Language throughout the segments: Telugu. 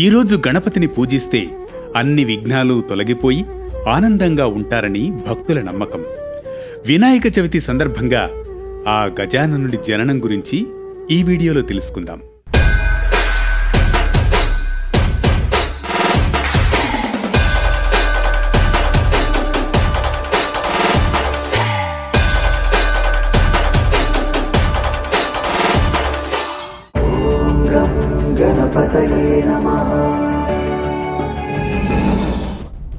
ఈరోజు గణపతిని పూజిస్తే అన్ని విఘ్నాలు తొలగిపోయి ఆనందంగా ఉంటారని భక్తుల నమ్మకం. వినాయక చవితి సందర్భంగా ఆ గజాననుడి జననం గురించి ఈ వీడియోలో తెలుసుకుందాం.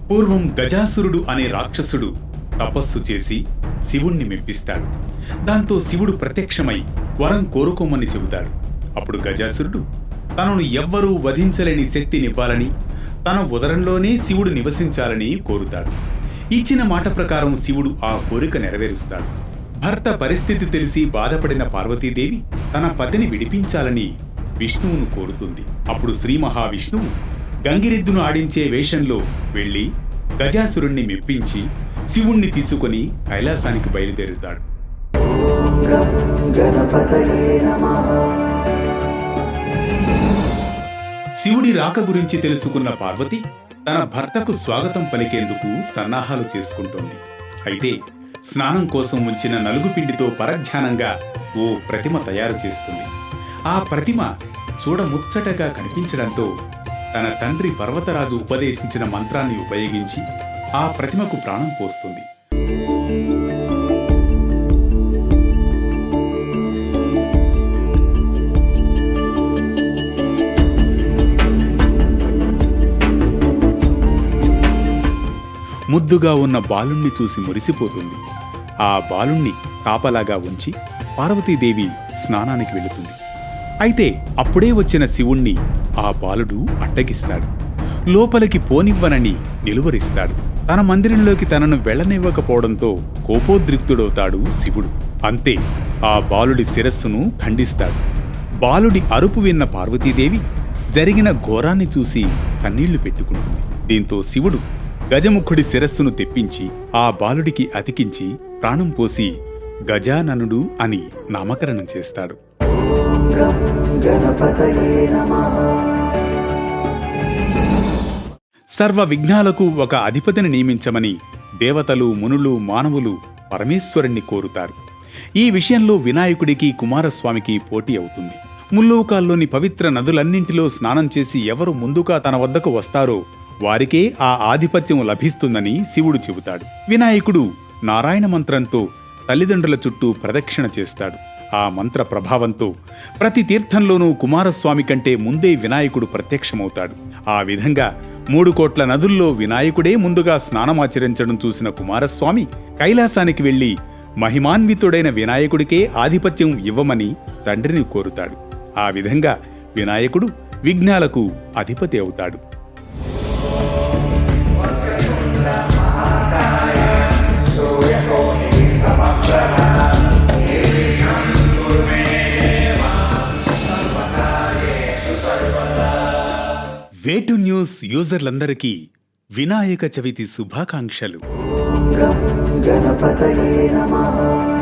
పూర్వం గజాసురుడు అనే రాక్షసుడు తపస్సు చేసి శివుణ్ణి మెప్పిస్తాడు. దాంతో శివుడు ప్రత్యక్షమై వరం కోరుకోమని చెబుతాడు. అప్పుడు గజాసురుడు తనను ఎవ్వరూ వధించలేని శక్తినివ్వాలని, తన ఉదరంలోనే శివుడు నివసించాలని కోరుతాడు. ఇచ్చిన మాట ప్రకారం శివుడు ఆ కోరిక నెరవేరుస్తాడు. భర్త పరిస్థితి తెలిసి బాధపడిన పార్వతీదేవి తన పతిని విడిపించాలని విష్ణువును కోరుతుంది. అప్పుడు శ్రీ మహావిష్ణువు గంగిరెద్దును ఆడించే వేషంలో వెళ్లి గజాసురుణ్ణి మెప్పించి శివుణ్ణి తీసుకుని కైలాసానికి బయలుదేరుతాడు. శివుడి రాక గురించి తెలుసుకున్న పార్వతి తన భర్తకు స్వాగతం పలికేందుకు సన్నాహాలు చేసుకుంటోంది. అయితే స్నానం కోసం ఉంచిన నలుగుపిండితో పరధ్యానంగా ఓ ప్రతిమ తయారు చేస్తుంది. ఆ ప్రతిమ చూడముచ్చటగా కనిపించడంతో తన తండ్రి పర్వతరాజు ఉపదేశించిన మంత్రాన్ని ఉపయోగించి ఆ ప్రతిమకు ప్రాణం పోస్తుంది. ముద్దుగా ఉన్న బాలుణ్ణి చూసి మురిసిపోతుంది. ఆ బాలుణ్ణి కాపలాగా ఉంచి పార్వతీదేవి స్నానానికి వెళుతుంది. అయితే అప్పుడే వచ్చిన శివుణ్ణి ఆ బాలుడు అడ్డగిస్తాడు. లోపలికి పోనివ్వనని నిలువరిస్తాడు. తన మందిరంలోకి తనను వెళ్లనివ్వకపోవడంతో కోపోద్రిక్తుడవుతాడు శివుడు. అంతే ఆ బాలుడి శిరస్సును ఖండిస్తాడు. బాలుడి అరుపు విన్న పార్వతీదేవి జరిగిన ఘోరాన్ని చూసి కన్నీళ్లు పెట్టుకుంటుంది. దీంతో శివుడు గజముఖుడి శిరస్సును తెప్పించి ఆ బాలుడికి అతికించి ప్రాణం పోసి గజాననుడు అని నామకరణం చేస్తాడు. సర్వ విఘ్నాలకు ఒక అధిపతిని నియమించమని దేవతలు, మునులు, మానవులు పరమేశ్వరుణ్ణి కోరుతారు. ఈ విషయంలో వినాయకుడికి కుమారస్వామికి పోటీ అవుతుంది. ముల్లోకాల్లోని పవిత్ర నదులన్నింటిలో స్నానం చేసి ఎవరు ముందుగా తన వద్దకు వస్తారో వారికే ఆ ఆధిపత్యం లభిస్తుందని శివుడు చెబుతాడు. వినాయకుడు నారాయణ మంత్రంతో తల్లిదండ్రుల చుట్టూ ప్రదక్షిణ చేస్తాడు. ఆ మంత్ర ప్రభావంతో ప్రతి తీర్థంలోనూ కుమారస్వామి కంటే ముందే వినాయకుడు ప్రత్యక్షమవుతాడు. ఆ విధంగా 3 కోట్ల నదుల్లో వినాయకుడే ముందుగా స్నానమాచరించడం చూసిన కుమారస్వామి కైలాసానికి వెళ్లి మహిమాన్వితుడైన వినాయకుడికే ఆధిపత్యం ఇవ్వమని తండ్రిని కోరుతాడు. ఆ విధంగా వినాయకుడు విఘ్నాలకు అధిపతి అవుతాడు. వేటు న్యూస్ యూజర్లందరికీ వినాయక చవితి శుభాకాంక్షలు. గణపతయే నమః.